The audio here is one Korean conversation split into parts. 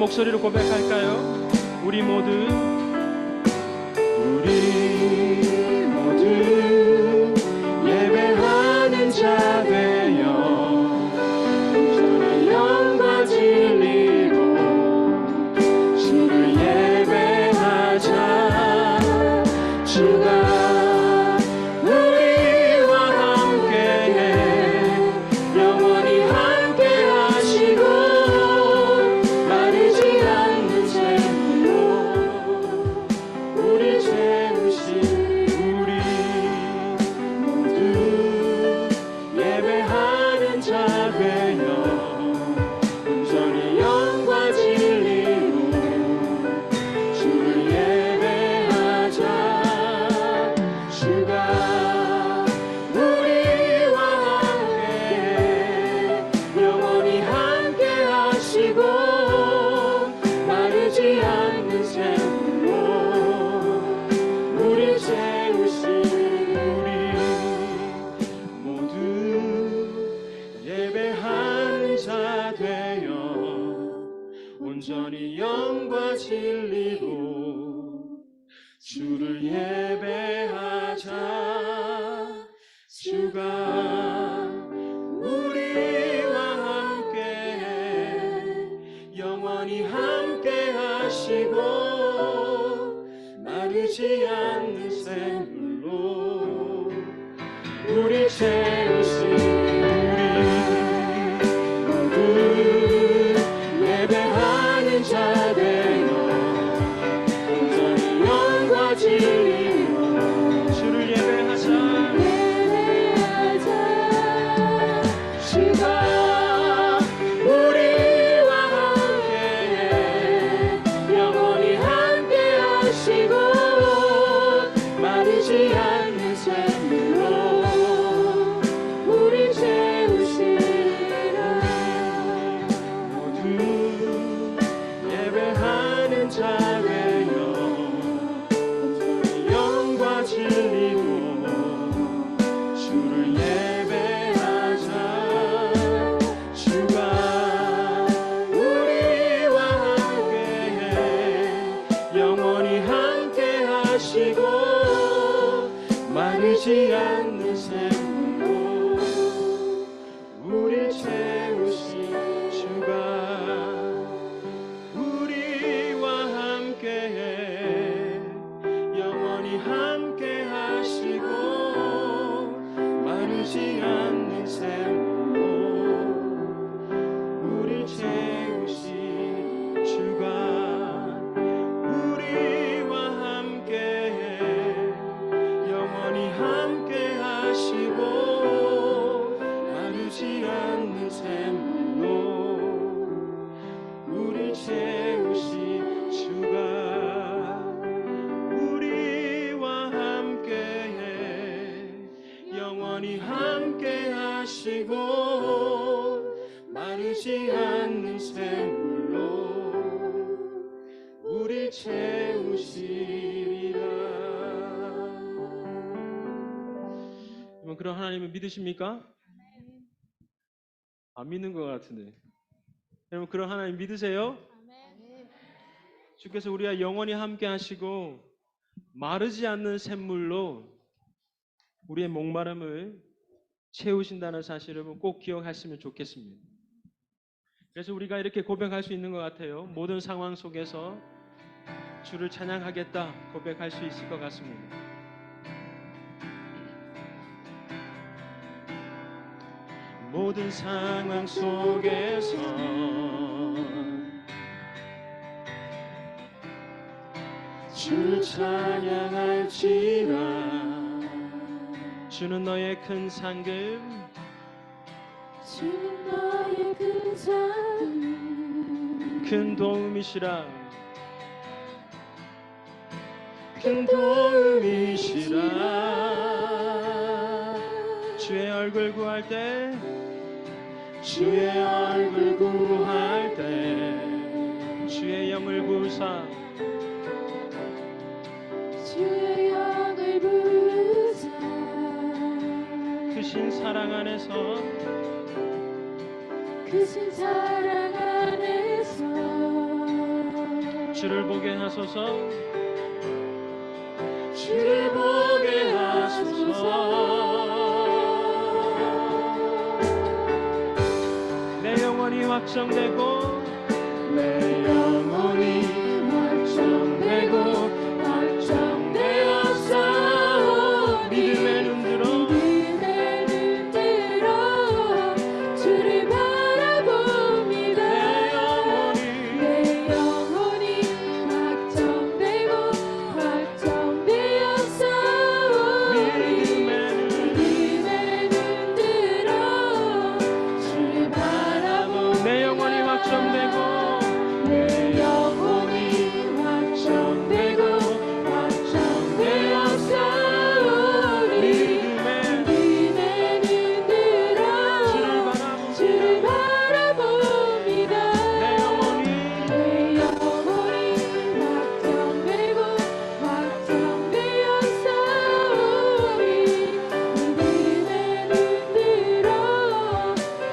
목소리로 고백할까요? 우리 모두 예배하는 자 되어 주의 영과 진리로 주를 예배하자. 주가 우리와 함께해 영원히 함께 하시고 마르지 않는 샘물로 우리 채우신 우리 모두 예배하는 자 되어 온전히 영과 진리로 주를 예배하자. 주가 우리와 함께해 영원히 함께 하시고 마르지 않는 샘물로 우리 채우신 우리 모두 예배하는 자 되어 온전히 영과 진리로 주를 예배하자. 주가 우리와 함께해 영원히 함께 하시고 마르지 않는 샘물로 우리 채우신 우리 모두 예배하는 자 되어 온전히 영과 진리로 주를 예배하자. 주가 우리와 함께해 영원히 함께 하시고 마르지 않는 샘물로 우리 채우시라. 모두 예배하는 자 되어 영과 진리로 주를 예배하자. 주가 우리와 함께해 영원히 함께 하시고 마르지 않는 샘물로 우리 채우신 주가 우리와 함께해 영원히 함께 하시고 마르지 않는 샘물로 우리 채우신 주가 우리와 함께해 영원히 함께 하시고 마르지 않는 샘물로 우리 채우신 주가 우리와 함께해 영원히 함께 하시고 마르지 않는 샘물로 우리 채우시리라. 여러분, 그런 하나님을 믿으십니까? 안 믿는 것 같은데. 여러분, 그런 하나님 믿으세요? 주께서 우리와 영원히 함께 하시고 마르지 않는 샘물로 우리의 목마름을 채우신다는 사실을 꼭 기억하시면 좋겠습니다. 그래서 우리가 이렇게 고백할 수 있는 것 같아요. 모든 상황 속에서 주를 찬양하겠다 고백할 수 있을 것 같습니다. 모든 상황 속에서 주를 찬양할지라. 주는 너의 큰 상급, 주는 너의 큰 상급, 큰 도움이시라. 큰 도움이시라. 주의 얼굴 구할 때, 주의 얼굴 구할 때, 주의 영을 부으사, 주의 영을 부으사, 크신 사랑 안에서, 크신 사랑 안에서 주를 보게 하소서. 주를 보게 하소서. 내 영혼이 확정되고 내 영혼이 확정되고 확정되었사오니 믿음의 눈들어 믿음의 눈들어 주를 바라봅니다. 내 영혼이 확정되고 확정되었사오니 믿음의 눈들어 주를 바라봅니다. 내 영혼이 확정되고 내 영혼이 확정되고 확정되었사오니 믿음의 눈들어 주를 바라봅니다. 내 영혼이 확정되고 확정되었사오니 믿음의 눈들어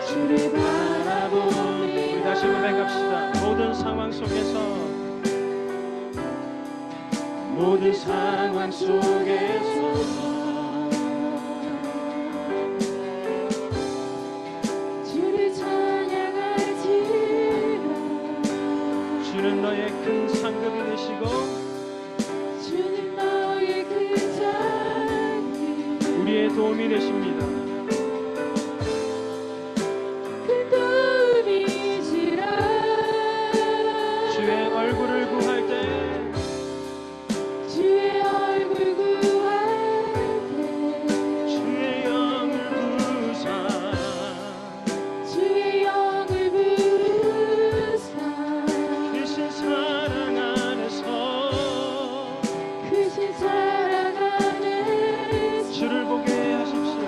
주를 바라봅니다. 우리 다시 고백합시다. 모든 상황 속에서 주를 찬양할지라. 주는 너의 큰 상급이 되시고 주는 너의 그 잔이 우리의 도움이 되십니다. 큰 도움이시라. 주의 얼굴을 구할 때 주의 얼굴 구할 때 주의 영을 부사 주의 영을 부사 크신 사랑 안에서 크신 사랑 안에서 주를 보게 하십시오.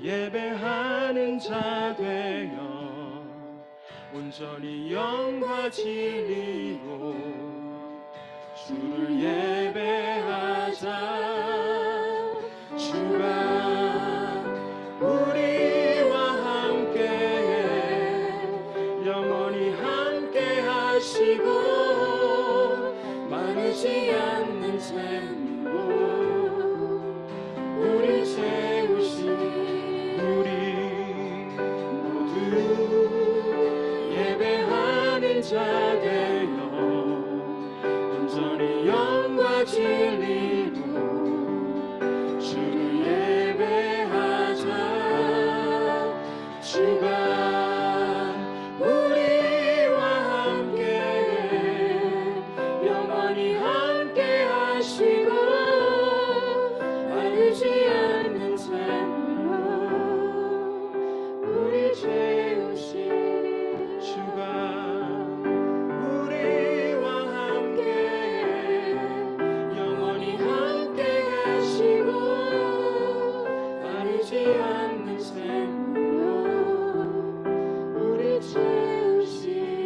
예배하는 자 되어 온전히 영과 진리로 주를 예배하자. 주가 우리와 함께해 영원히 함께 하시고 마르지 않는 샘으로 우리 채우시. 우리 모두 예배하는 자 되어 온전히 영과 진리로 주를 예배하자. 주가 우리와 함께해 영원히 함께 하시고 마르지 않는 샘으로 우리 채우시. 주가 우리와 함께해 영원히 함께 하시고 마르지 않는 샘으로 우리 채우시리라.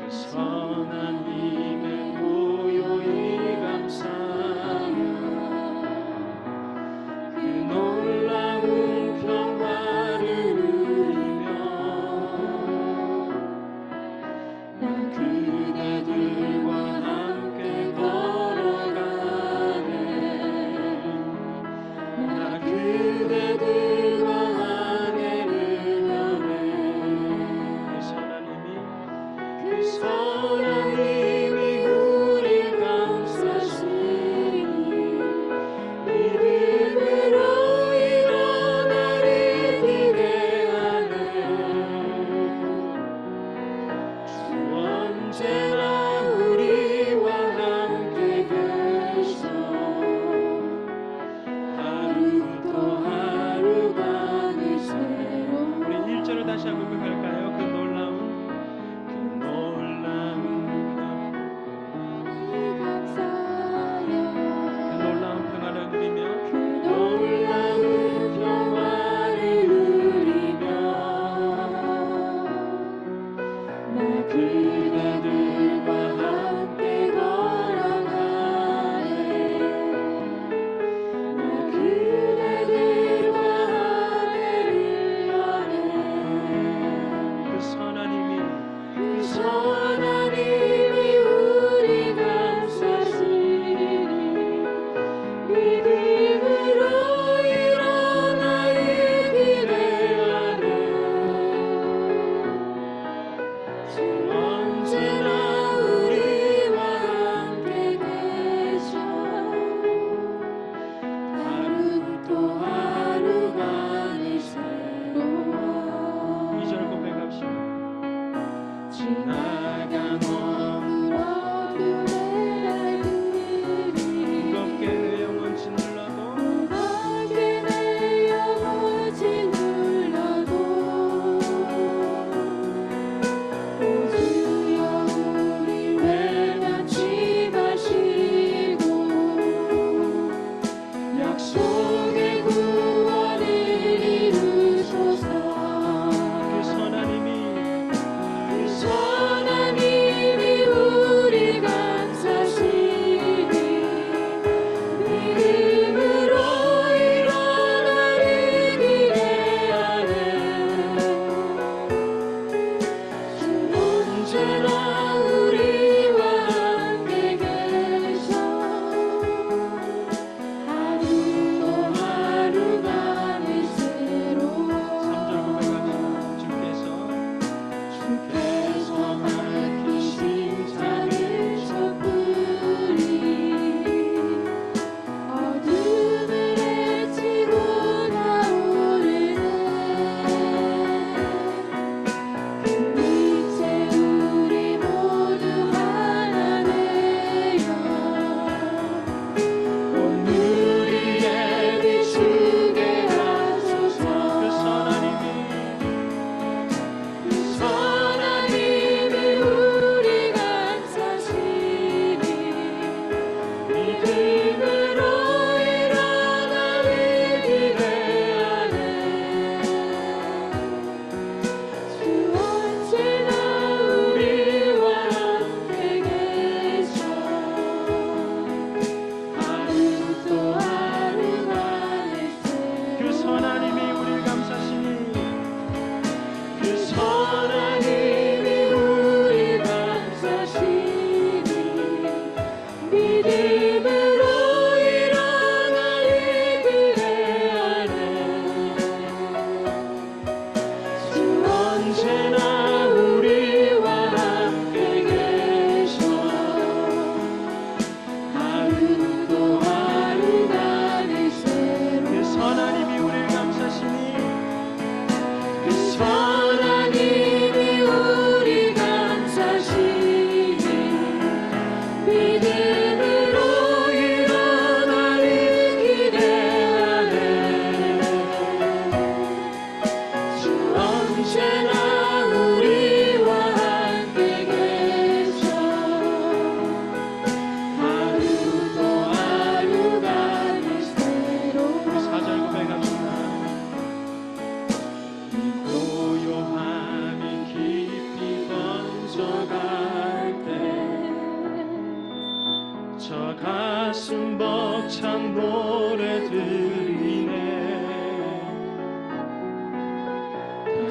선한 힘에 고요히 감사하며 그 놀라운 평화를 누리며 난 그대들과 함께 걸어가네. 나 그대들과 하늘을 여네. 그 선한 힘이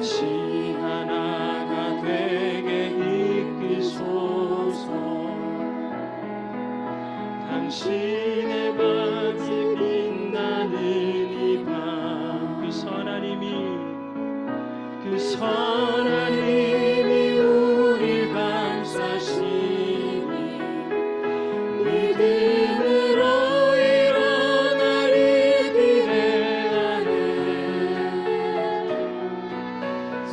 같이 하나가 되게 이끄소서. 당신의 밤이 빛나는 이 밤, 그 선한 힘이 우릴 감싸시니 믿음으로 일어나리 기대하네.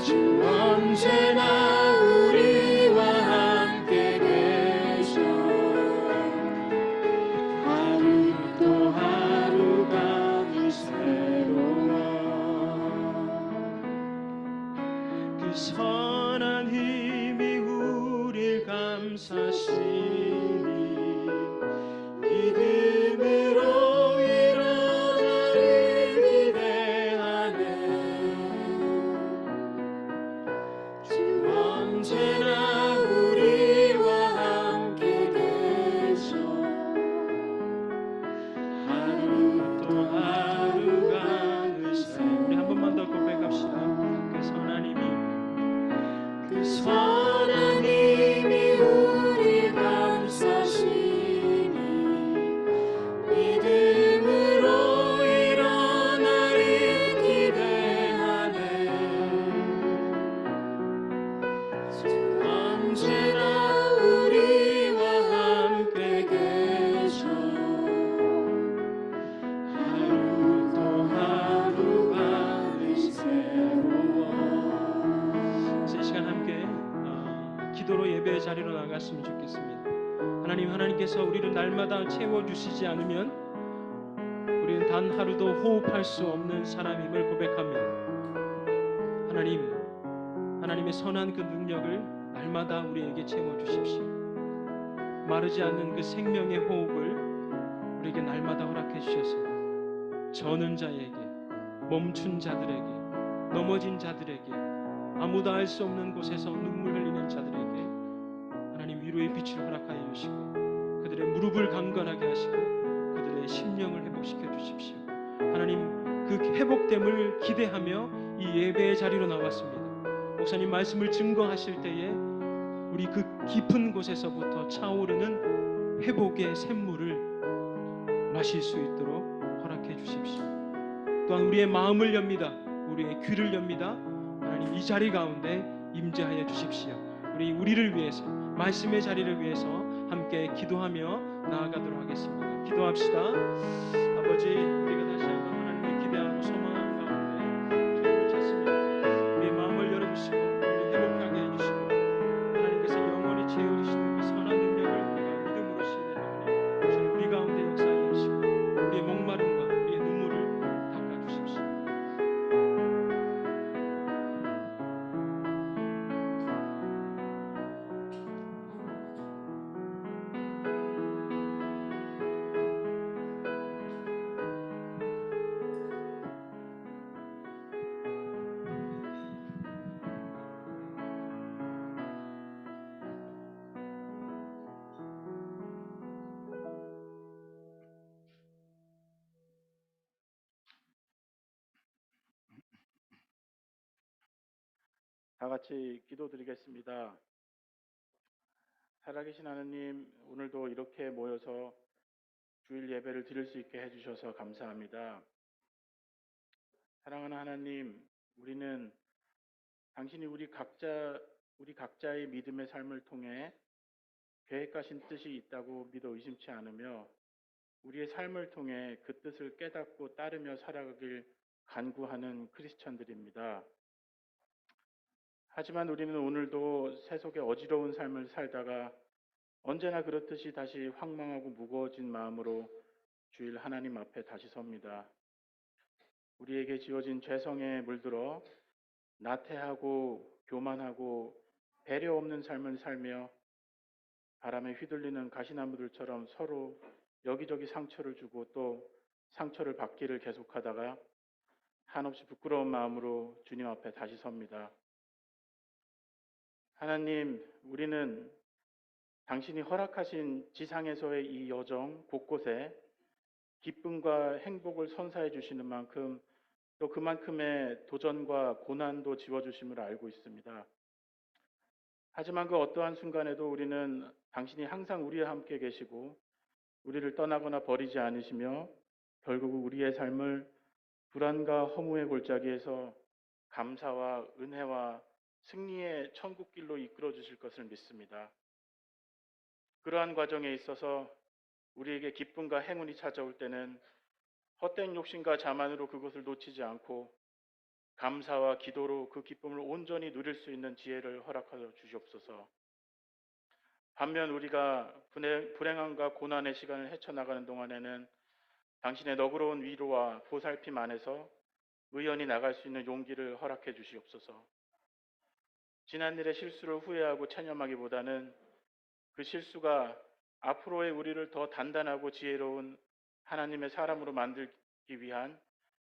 주 언제나 우리와 함께 계셔. 하루 또 하루가 늘 새로워. 그 선한 힘이 우릴 감싸시니 믿음으로 일어나리 기대하네. 주 언제나 우리와 함께 계셔. 하루 또 하루가 늘 새로워. 우리 한 번만 더 고백합시다. 그 선한 힘이 우리 감싸시니 믿음으로 일어나리 기대하네. 주 언제나 우리와 함께 계셔. 하루 또 하루가 늘 새로워. 이 시간 함께 기도로 예배의 자리로 나갔으면 좋겠습니다. 하나님께서 우리를 날마다 채워주시지 않으면 우리는 단 하루도 호흡할 수 없는 사람임을 고백하며 하나님의 선한 그 능력을 날마다 우리에게 채워주십시오. 마르지 않는 그 생명의 호흡을 우리에게 날마다 허락해 주셔서 저는 자에게, 멈춘 자들에게, 넘어진 자들에게, 아무도 알 수 없는 곳에서 눈물 흘리는 자들에게 하나님 위로의 빛을 허락하여 주시고 그들의 무릎을 강건하게 하시고 그들의 심령을 회복시켜 주십시오. 하나님, 그 회복됨을 기대하며 이 예배의 자리로 나왔습니다. 목사님 말씀을 증거하실 때에 우리 그 깊은 곳에서부터 차오르는 회복의 샘물을 마실 수 있도록 허락해 주십시오. 또한 우리의 마음을 엽니다. 우리의 귀를 엽니다. 하나님, 이 자리 가운데 임재하여 주십시오. 우리를 위해서, 말씀의 자리를 위해서 함께 기도하며 나아가도록 하겠습니다. 기도합시다. 아버지, 우리가 다시 한번 하나님을 기대하고 소망하는 가운데 주님을 찾습니다. 우리의 마음을 열어주시고 우리를 회복하게 해주시고 하나님께서 영원히 채워주시는 그 선한 능력을 우리가 믿음으로 신뢰하오니 주님, 우리 가운데 역사하여 주시고 우리의 목마름과 우리의 눈물을 닦아주십시오. 다 같이 기도드리겠습니다. 살아계신 하나님, 오늘도 이렇게 모여서 주일 예배를 드릴 수 있게 해주셔서 감사합니다. 사랑하는 하나님, 우리는 당신이 우리 각자의 믿음의 삶을 통해 계획하신 뜻이 있다고 믿어 의심치 않으며 우리의 삶을 통해 그 뜻을 깨닫고 따르며 살아가길 간구하는 크리스천들입니다. 하지만 우리는 오늘도 세속의 어지러운 삶을 살다가 언제나 그렇듯이 다시 황망하고 무거워진 마음으로 주일 하나님 앞에 다시 섭니다. 우리에게 지어진 죄성에 물들어 나태하고 교만하고 배려 없는 삶을 살며 바람에 휘둘리는 가시나무들처럼 서로 여기저기 상처를 주고 또 상처를 받기를 계속하다가 한없이 부끄러운 마음으로 주님 앞에 다시 섭니다. 하나님, 우리는 당신이 허락하신 지상에서의 이 여정 곳곳에 기쁨과 행복을 선사해 주시는 만큼 또 그만큼의 도전과 고난도 지워주심을 알고 있습니다. 하지만 그 어떠한 순간에도 우리는 당신이 항상 우리와 함께 계시고 우리를 떠나거나 버리지 않으시며 결국 우리의 삶을 불안과 허무의 골짜기에서 감사와 은혜와 승리의 천국길로 이끌어 주실 것을 믿습니다. 그러한 과정에 있어서 우리에게 기쁨과 행운이 찾아올 때는 헛된 욕심과 자만으로 그것을 놓치지 않고 감사와 기도로 그 기쁨을 온전히 누릴 수 있는 지혜를 허락하여 주시옵소서. 반면 우리가 불행함과 고난의 시간을 헤쳐나가는 동안에는 당신의 너그러운 위로와 보살핌 안에서 의연히 나갈 수 있는 용기를 허락해 주시옵소서. 지난 일의 실수를 후회하고 체념하기보다는 그 실수가 앞으로의 우리를 더 단단하고 지혜로운 하나님의 사람으로 만들기 위한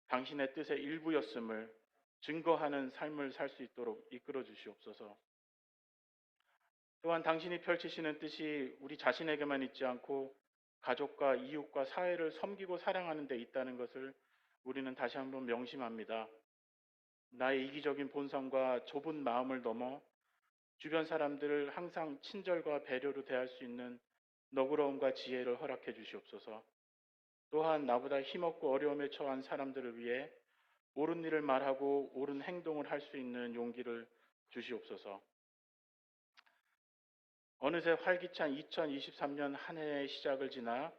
당신의 뜻의 일부였음을 증거하는 삶을 살 수 있도록 이끌어 주시옵소서. 또한 당신이 펼치시는 뜻이 우리 자신에게만 있지 않고 가족과 이웃과 사회를 섬기고 사랑하는 데 있다는 것을 우리는 다시 한번 명심합니다. 나의 이기적인 본성과 좁은 마음을 넘어 주변 사람들을 항상 친절과 배려로 대할 수 있는 너그러움과 지혜를 허락해 주시옵소서. 또한 나보다 힘없고 어려움에 처한 사람들을 위해 옳은 일을 말하고 옳은 행동을 할 수 있는 용기를 주시옵소서. 어느새 활기찬 2023년 한 해의 시작을 지나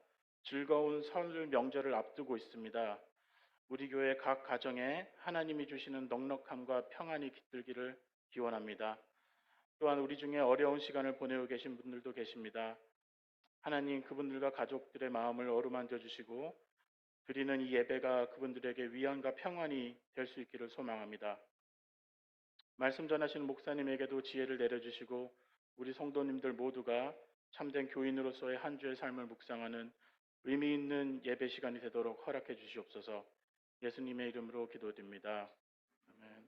즐거운 설 명절을 앞두고 있습니다. 우리 교회 각 가정에 하나님이 주시는 넉넉함과 평안이 깃들기를 기원합니다. 또한 우리 중에 어려운 시간을 보내고 계신 분들도 계십니다. 하나님 그분들과 가족들의 마음을 어루만져 주시고 드리는 이 예배가 그분들에게 위안과 평안이 될 수 있기를 소망합니다. 말씀 전하시는 목사님에게도 지혜를 내려주시고 우리 성도님들 모두가 참된 교인으로서의 한 주의 삶을 묵상하는 의미 있는 예배 시간이 되도록 허락해 주시옵소서. 예수님의 이름으로 기도드립니다. 아멘.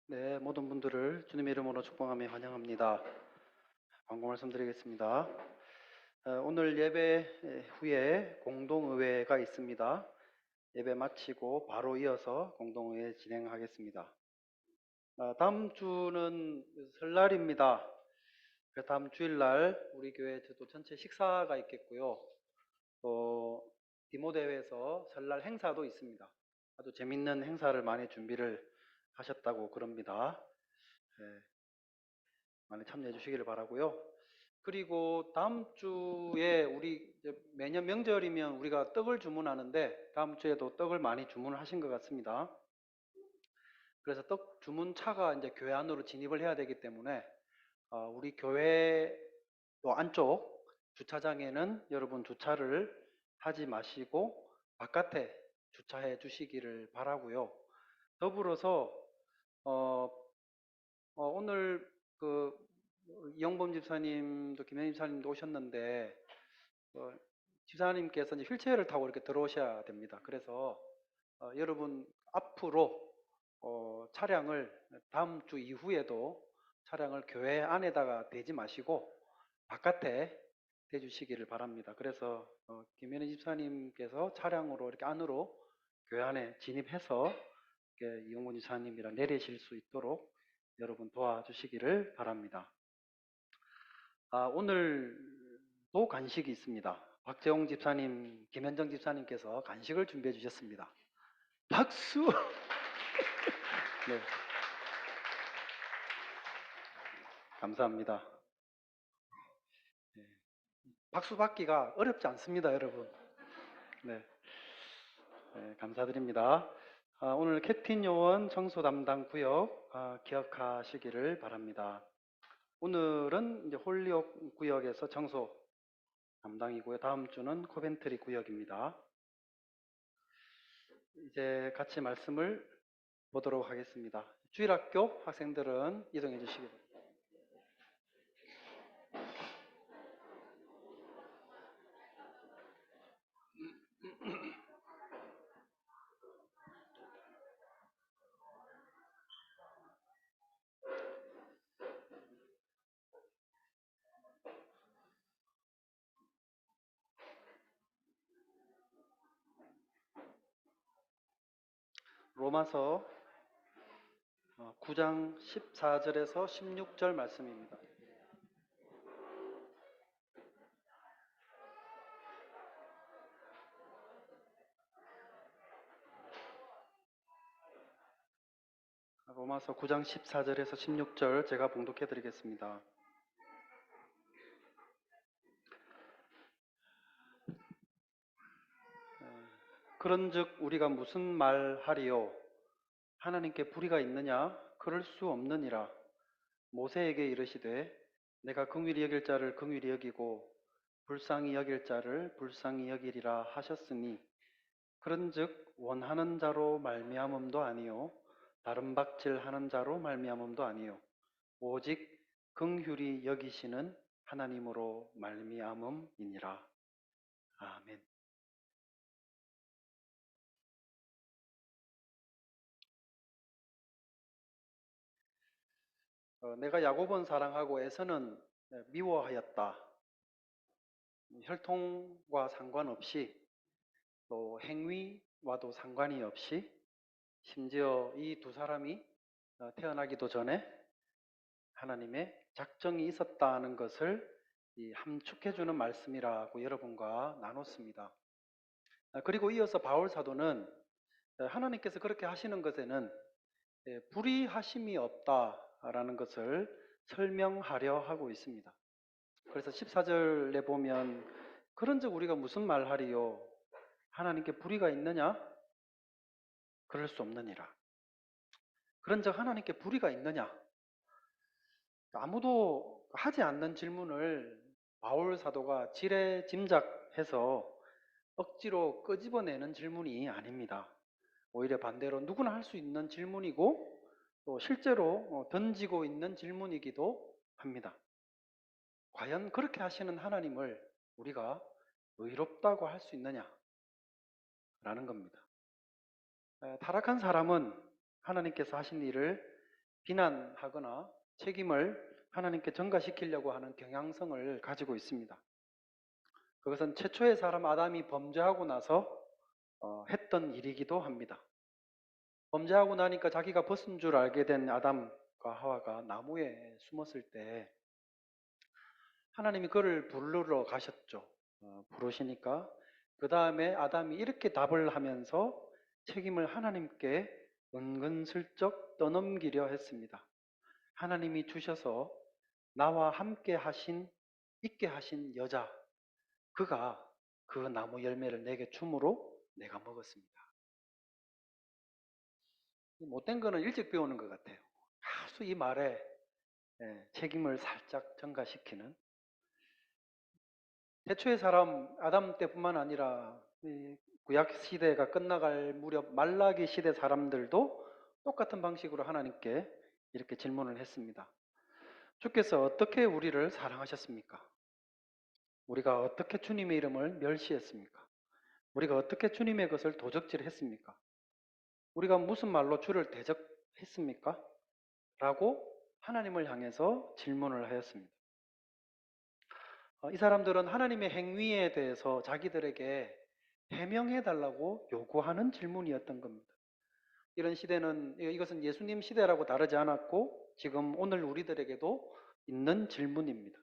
네, 모든 분들을 주님의 이름으로 축복하며 환영합니다. 광고 말씀드리겠습니다. 오늘 예배 후에 공동의회가 있습니다. 예배 마치고 바로 이어서 공동의회 진행하겠습니다. 다음 주는 설날입니다. 그래서 다음 주일날 우리 교회 또 전체 식사가 있겠고요. 또 디모대회에서 설날 행사도 있습니다. 아주 재밌는 행사를 많이 준비를 하셨다고 그럽니다. 네, 많이 참여해 주시기를 바라고요. 그리고 다음 주에 우리 매년 명절이면 우리가 떡을 주문하는데 다음 주에도 떡을 많이 주문을 하신 것 같습니다. 그래서 떡 주문차가 이제 교회 안으로 진입을 해야 되기 때문에 우리 교회 또 안쪽 주차장에는 여러분 주차를 하지 마시고 바깥에 주차해 주시기를 바라고요. 더불어서 오늘 그 이영범 집사님도 김현임 집사님도 오셨는데 집사님께서 이제 휠체어를 타고 이렇게 들어오셔야 됩니다. 그래서 여러분 앞으로 차량을 다음 주 이후에도 차량을 교회 안에다가 대지 마시고 바깥에 대주시기를 바랍니다. 그래서 김현희 집사님께서 차량으로 이렇게 안으로 교회 안에 진입해서 이렇게 이용곤 집사님이랑 내리실 수 있도록 여러분 도와주시기를 바랍니다. 오늘도 간식이 있습니다. 박재홍 집사님, 김현정 집사님께서 간식을 준비해 주셨습니다. 박수! 네. 감사합니다. 네. 박수 받기가 어렵지 않습니다, 여러분. 네. 네, 감사드립니다. 오늘 캡틴 요원 청소 담당 구역 기억하시기를 바랍니다. 오늘은 이제 홀리옥 구역에서 청소 담당이고요. 다음 주는 코벤트리 구역입니다. 이제 같이 말씀을 보도록 하겠습니다. 주일학교 학생들은 이동해 주시기 바랍니다. 로마서 9장 14절에서 16절 말씀입니다. 로마서 9장 14절에서 16절 제가 봉독해 드리겠습니다. 그런즉 우리가 무슨 말하리요? 하나님께 불의가 있느냐? 그럴 수 없느니라. 모세에게 이르시되 내가 긍휼히 여길 자를 긍휼히 여기고 불쌍히 여길 자를 불쌍히 여기리라 하셨으니 그런즉 원하는 자로 말미암음도 아니요 다른 박질하는 자로 말미암음도 아니요 오직 긍휼히 여기시는 하나님으로 말미암음이니라. 아멘. 내가 야곱은 사랑하고 에서는 미워하였다. 혈통과 상관없이 또 행위와도 상관이 없이 심지어 이 두 사람이 태어나기도 전에 하나님의 작정이 있었다는 것을 함축해주는 말씀이라고 여러분과 나눴습니다. 그리고 이어서 바울 사도는 하나님께서 그렇게 하시는 것에는 불의하심이 없다라는 것을 설명하려 하고 있습니다. 그래서 14절에 보면 그런즉 우리가 무슨 말하리요? 하나님께 불의가 있느냐? 그럴 수 없느니라. 그런즉 하나님께 불의가 있느냐? 아무도 하지 않는 질문을 바울 사도가 지레짐작해서 억지로 끄집어내는 질문이 아닙니다. 오히려 반대로 누구나 할 수 있는 질문이고 또 실제로 던지고 있는 질문이기도 합니다. 과연 그렇게 하시는 하나님을 우리가 의롭다고 할 수 있느냐? 라는 겁니다. 타락한 사람은 하나님께서 하신 일을 비난하거나 책임을 하나님께 전가시키려고 하는 경향성을 가지고 있습니다. 그것은 최초의 사람 아담이 범죄하고 나서 했던 일이기도 합니다. 범죄하고 나니까 자기가 벗은 줄 알게 된 아담과 하와가 나무에 숨었을 때 하나님이 그를 부르러 가셨죠. 부르시니까 그 다음에 아담이 이렇게 답을 하면서 책임을 하나님께 은근슬쩍 떠넘기려 했습니다. 하나님이 주셔서 나와 함께 있게 하신 여자, 그가 그 나무 열매를 내게 줌으로 내가 먹었습니다. 못된 거는 일찍 배우는 것 같아요. 아주 이 말에 책임을 살짝 전가시키는 태초의 사람 아담 때뿐만 아니라 구약 시대가 끝나갈 무렵 말라기 시대 사람들도 똑같은 방식으로 하나님께 이렇게 질문을 했습니다. 주께서 어떻게 우리를 사랑하셨습니까? 우리가 어떻게 주님의 이름을 멸시했습니까? 우리가 어떻게 주님의 것을 도적질했습니까? 우리가 무슨 말로 주를 대적했습니까? 라고 하나님을 향해서 질문을 하였습니다. 이 사람들은 하나님의 행위에 대해서 자기들에게 해명해 달라고 요구하는 질문이었던 겁니다. 이런 시대는 이것은 예수님 시대라고 다르지 않았고 지금 오늘 우리들에게도 있는 질문입니다.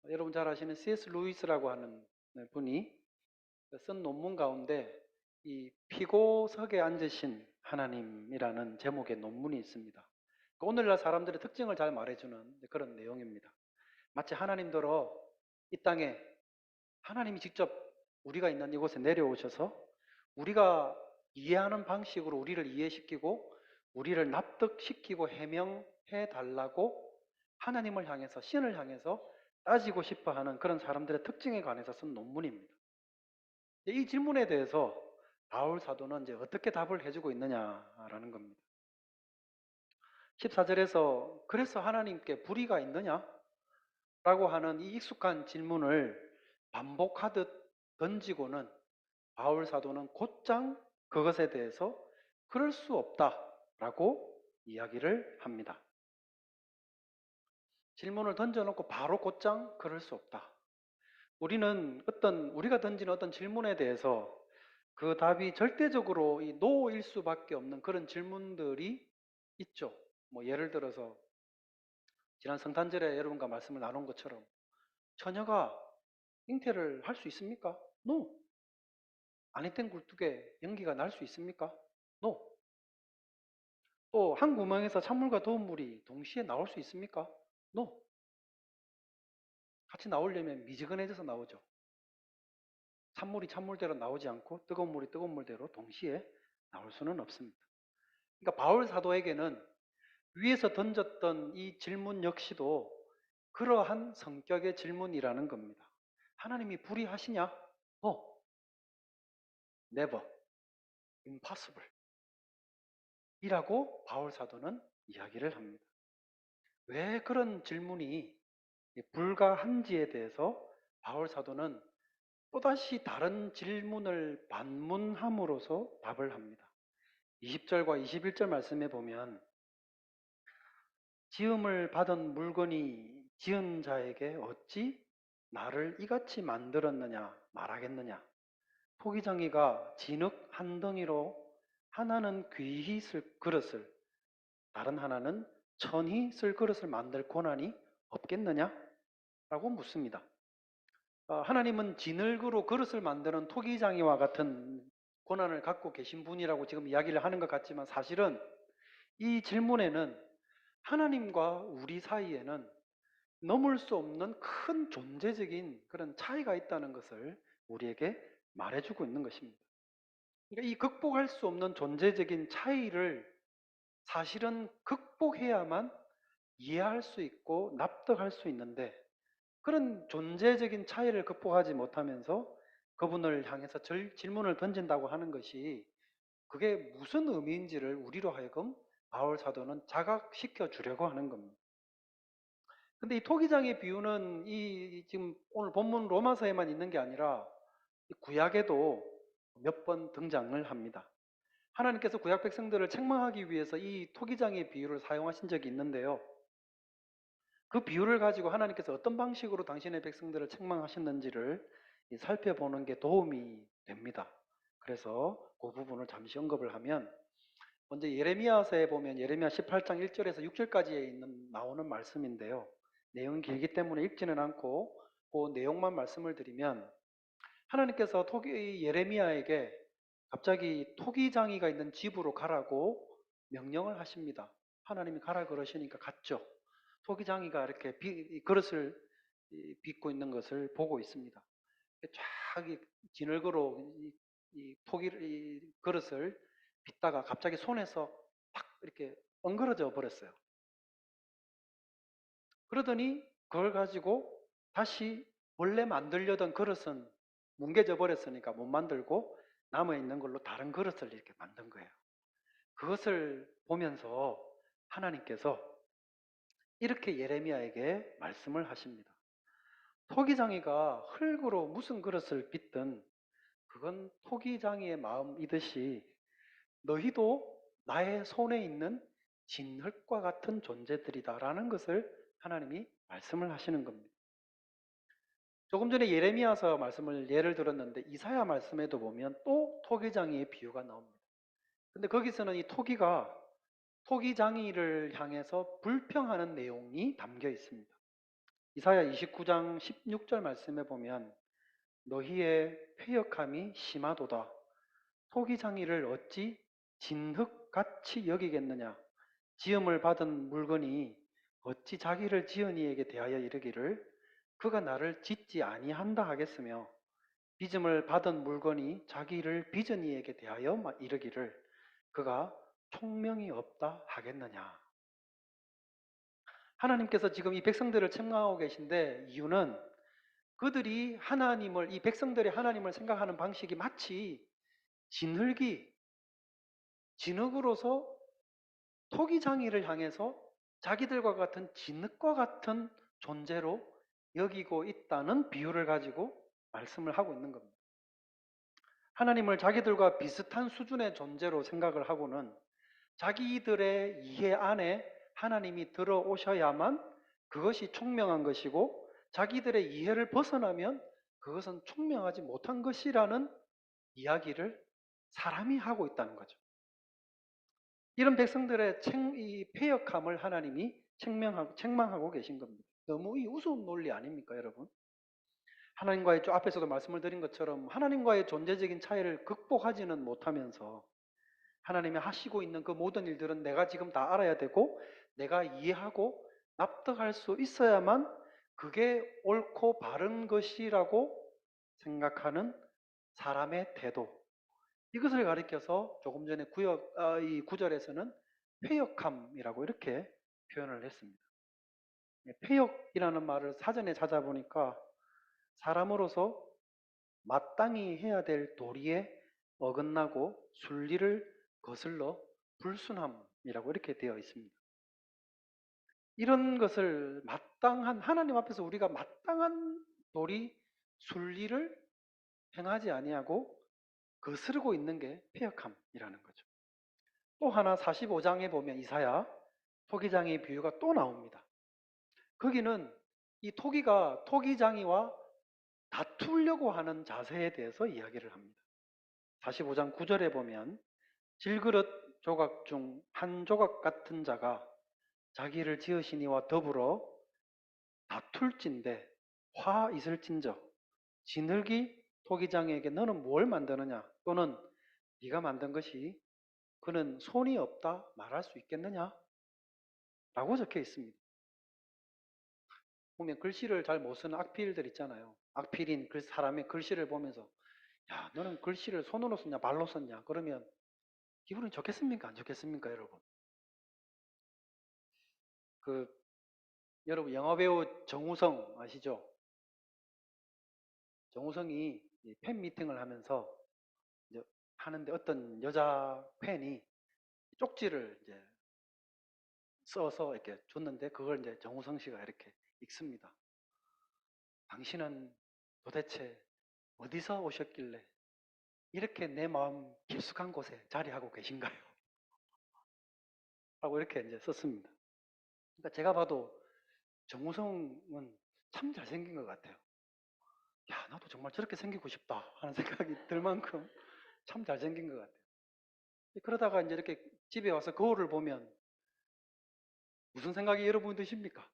여러분 잘 아시는 C.S. 루이스라고 하는 분이 쓴 논문 가운데 이 피고석에 앉으신 하나님이라는 제목의 논문이 있습니다. 오늘날 사람들의 특징을 잘 말해주는 그런 내용입니다. 마치 하나님들어 이 땅에 하나님이 직접 우리가 있는 이곳에 내려오셔서 우리가 이해하는 방식으로 우리를 이해시키고 우리를 납득시키고 해명해 달라고 하나님을 향해서 신을 향해서 따지고 싶어하는 그런 사람들의 특징에 관해서 쓴 논문입니다. 이 질문에 대해서 바울 사도는 이제 어떻게 답을 해주고 있느냐라는 겁니다. 14절에서 그래서 하나님께 불의가 있느냐? 라고 하는 이 익숙한 질문을 반복하듯 던지고는 바울 사도는 곧장 그것에 대해서 그럴 수 없다라고 이야기를 합니다. 질문을 던져놓고 바로 곧장 그럴 수 없다. 우리가 던지는 어떤 질문에 대해서 그 답이 절대적으로 이 노일 수밖에 없는 그런 질문들이 있죠. 뭐 예를 들어서 지난 성탄절에 여러분과 말씀을 나눈 것처럼 처녀가 잉태를 할 수 있습니까? No. 안에 된 굴뚝에 연기가 날 수 있습니까? No. 또 한 구멍에서 찬물과 더운 물이 동시에 나올 수 있습니까? No. 같이 나오려면 미지근해져서 나오죠. 찬물이 찬물대로 나오지 않고 뜨거운 물이 뜨거운 물대로 동시에 나올 수는 없습니다. 그러니까 바울 사도에게는 위에서 던졌던 이 질문 역시도 그러한 성격의 질문이라는 겁니다. 하나님이 불의하시냐? No. Never. Impossible. 이라고 바울 사도는 이야기를 합니다. 왜 그런 질문이 불가한지에 대해서 바울 사도는 또다시 다른 질문을 반문함으로써 답을 합니다. 20절과 21절 말씀에 보면 지음을 받은 물건이 지은 자에게 어찌 나를 이같이 만들었느냐 말하겠느냐. 토기장이가 진흙 한 덩이로 하나는 귀히 쓸 그릇을 다른 하나는 천히 쓸 그릇을 만들 권한이 없겠느냐? 라고 묻습니다. 하나님은 진흙으로 그릇을 만드는 토기장이와 같은 권한을 갖고 계신 분이라고 지금 이야기를 하는 것 같지만 사실은 이 질문에는 하나님과 우리 사이에는 넘을 수 없는 큰 존재적인 그런 차이가 있다는 것을 우리에게 말해주고 있는 것입니다. 그러니까 이 극복할 수 없는 존재적인 차이를 사실은 극복해야만 이해할 수 있고 납득할 수 있는데 그런 존재적인 차이를 극복하지 못하면서 그분을 향해서 질문을 던진다고 하는 것이 그게 무슨 의미인지를 우리로 하여금 바울 사도는 자각시켜 주려고 하는 겁니다. 근데 이 토기장의 비유는 이 지금 오늘 본문 로마서에만 있는 게 아니라 구약에도 몇 번 등장을 합니다. 하나님께서 구약 백성들을 책망하기 위해서 이 토기장의 비유를 사용하신 적이 있는데요. 그 비유를 가지고 하나님께서 어떤 방식으로 당신의 백성들을 책망하셨는지를 살펴보는 게 도움이 됩니다. 그래서 그 부분을 잠시 언급을 하면 먼저 예레미야서에 보면 예레미야 18장 1절에서 6절까지에 나오는 말씀인데요. 내용이 길기 때문에 읽지는 않고 그 내용만 말씀을 드리면 하나님께서 예레미야에게 갑자기 토기장이가 있는 집으로 가라고 명령을 하십니다. 하나님이 가라 그러시니까 갔죠. 토기장이가 이렇게 그릇을 빚고 있는 것을 보고 있습니다. 쫙 진흙으로 이 그릇을 빚다가 갑자기 손에서 탁 이렇게 엉그러져 버렸어요. 그러더니 그걸 가지고 다시 원래 만들려던 그릇은 뭉개져 버렸으니까 못 만들고 남아있는 걸로 다른 그릇을 이렇게 만든 거예요. 그것을 보면서 하나님께서 이렇게 예레미야에게 말씀을 하십니다. 토기장이가 흙으로 무슨 그릇을 빚든 그건 토기장이의 마음이듯이 너희도 나의 손에 있는 진흙과 같은 존재들이다라는 것을 하나님이 말씀을 하시는 겁니다. 조금 전에 예레미야서 말씀을 예를 들었는데 이사야 말씀에도 보면 또 토기장이의 비유가 나옵니다. 근데 거기서는 이 토기장이를 향해서 불평하는 내용이 담겨 있습니다. 이사야 29장 16절 말씀에 보면 너희의 패역함이 심하도다. 토기장이를 어찌 진흙같이 여기겠느냐. 지음을 받은 물건이 어찌 자기를 지은 이에게 대하여 이르기를 그가 나를 짓지 아니한다 하겠으며 빚음을 받은 물건이 자기를 빚은 이에게 대하여 이르기를 그가 총명이 없다 하겠느냐. 하나님께서 지금 이 백성들을 책망하고 계신데 이유는 그들이 이 백성들이 하나님을 생각하는 방식이 마치 진흙이 진흙으로서 토기장이를 향해서 자기들과 같은 진흙과 같은 존재로 여기고 있다는 비유를 가지고 말씀을 하고 있는 겁니다. 하나님을 자기들과 비슷한 수준의 존재로 생각을 하고는 자기들의 이해 안에 하나님이 들어오셔야만 그것이 총명한 것이고 자기들의 이해를 벗어나면 그것은 총명하지 못한 것이라는 이야기를 사람이 하고 있다는 거죠. 이런 백성들의 이 패역함을 하나님이 책망하고 계신 겁니다. 너무 이 우스운 논리 아닙니까, 여러분? 하나님과의 앞에서도 말씀을 드린 것처럼 하나님과의 존재적인 차이를 극복하지는 못하면서 하나님이 하시고 있는 그 모든 일들은 내가 지금 다 알아야 되고 내가 이해하고 납득할 수 있어야만 그게 옳고 바른 것이라고 생각하는 사람의 태도. 이것을 가리켜서 조금 전에 이 구절에서는 패역함이라고 이렇게 표현을 했습니다. 패역이라는 말을 사전에 찾아보니까 사람으로서 마땅히 해야 될 도리에 어긋나고 순리를 거슬러 불순함이라고 이렇게 되어 있습니다. 이런 것을 마땅한 하나님 앞에서 우리가 마땅한 도리, 순리를 행하지 아니하고 거스르고 있는 게 패역함이라는 거죠. 또 하나 45장에 보면 이사야 토기장이의 비유가 또 나옵니다. 거기는 이 토기가 토기장이와 다투려고 하는 자세에 대해서 이야기를 합니다. 45장 9절에 보면 질그릇 조각 중 한 조각 같은 자가 자기를 지으시니와 더불어 다툴진대 화 있을진저 진흙이 토기장에게 너는 뭘 만드느냐 또는 네가 만든 것이 그는 손이 없다 말할 수 있겠느냐 라고 적혀 있습니다. 보면 글씨를 잘 못 쓰는 악필들 있잖아요. 악필인 사람의 글씨를 보면서 야 너는 글씨를 손으로 썼냐 발로 썼냐 그러면 기분이 좋겠습니까 안 좋겠습니까 여러분? 여러분 영화배우 정우성 아시죠? 정우성이 팬 미팅을 하면서 이제 하는데 어떤 여자 팬이 쪽지를 이제 써서 이렇게 줬는데 그걸 이제 정우성 씨가 이렇게 읽습니다. 당신은 도대체 어디서 오셨길래 이렇게 내 마음 깊숙한 곳에 자리하고 계신가요? 라고 이렇게 이제 썼습니다. 그러니까 제가 봐도 정우성은 참 잘생긴 것 같아요. 야, 나도 정말 저렇게 생기고 싶다 하는 생각이 들 만큼 참 잘생긴 것 같아요. 그러다가 이제 이렇게 집에 와서 거울을 보면 무슨 생각이 여러분 드십니까?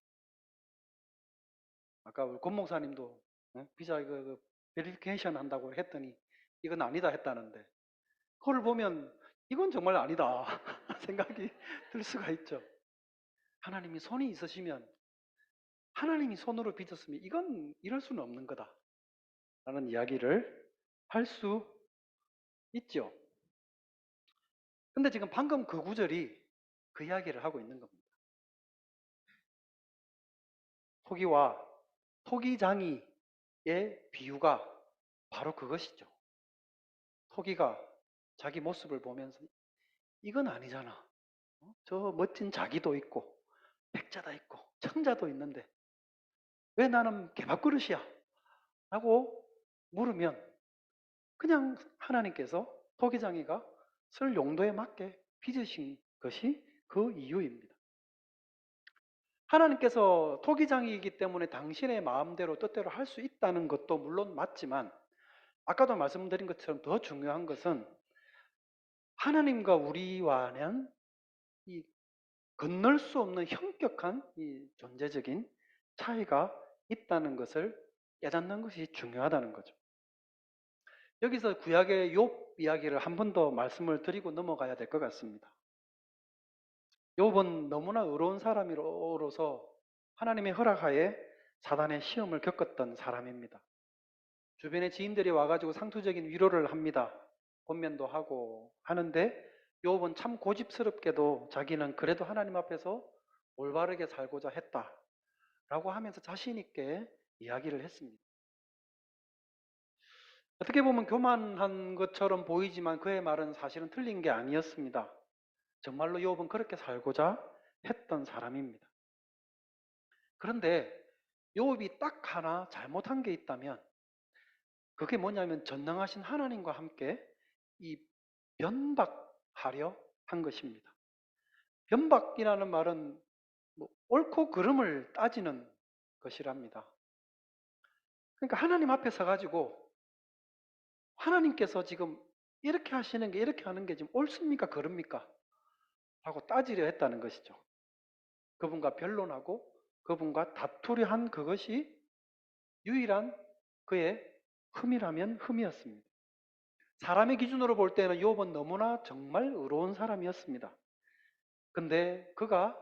아까 우리 권 목사님도 비자 베리피케이션 한다고 했더니 이건 아니다 했다는데 그걸 보면 이건 정말 아니다 생각이 들 수가 있죠. 하나님이 손이 있으시면 하나님이 손으로 빚었으면 이건 이럴 수는 없는 거다 라는 이야기를 할 수 있죠. 근데 지금 방금 그 구절이 그 이야기를 하고 있는 겁니다. 토기와 토기장이의 비유가 바로 그것이죠. 토기가 자기 모습을 보면서 이건 아니잖아. 저 멋진 자기도 있고 백자도 있고 청자도 있는데 왜 나는 개밥그릇이야? 라고 물으면 그냥 하나님께서 토기장이가 쓸 용도에 맞게 빚으신 것이 그 이유입니다. 하나님께서 토기장이이기 때문에 당신의 마음대로 뜻대로 할 수 있다는 것도 물론 맞지만 아까도 말씀드린 것처럼 더 중요한 것은 하나님과 우리와는 이 건널 수 없는 현격한 이 존재적인 차이가 있다는 것을 깨닫는 것이 중요하다는 거죠. 여기서 구약의 욥 이야기를 한 번 더 말씀을 드리고 넘어가야 될 것 같습니다. 욥은 너무나 의로운 사람으로서 하나님의 허락하에 사단의 시험을 겪었던 사람입니다. 주변의 지인들이 와가지고 상투적인 위로를 합니다. 권면도 하고 하는데 욥은 참 고집스럽게도 자기는 그래도 하나님 앞에서 올바르게 살고자 했다라고 하면서 자신 있게 이야기를 했습니다. 어떻게 보면 교만한 것처럼 보이지만 그의 말은 사실은 틀린 게 아니었습니다. 정말로 욥은 그렇게 살고자 했던 사람입니다. 그런데 욥이 딱 하나 잘못한 게 있다면 그게 뭐냐면 전능하신 하나님과 함께 이 변박하려 한 것입니다. 변박이라는 말은 뭐 옳고 그름을 따지는 것이랍니다. 그러니까 하나님 앞에 서가지고 하나님께서 지금 이렇게 하시는 게 이렇게 하는 게 지금 옳습니까 그릅니까? 하고 따지려 했다는 것이죠. 그분과 변론하고 그분과 다투려 한 그것이 유일한 그의 흠이라면 흠이었습니다. 사람의 기준으로 볼 때는 욥은 너무나 정말 의로운 사람이었습니다. 근데 그가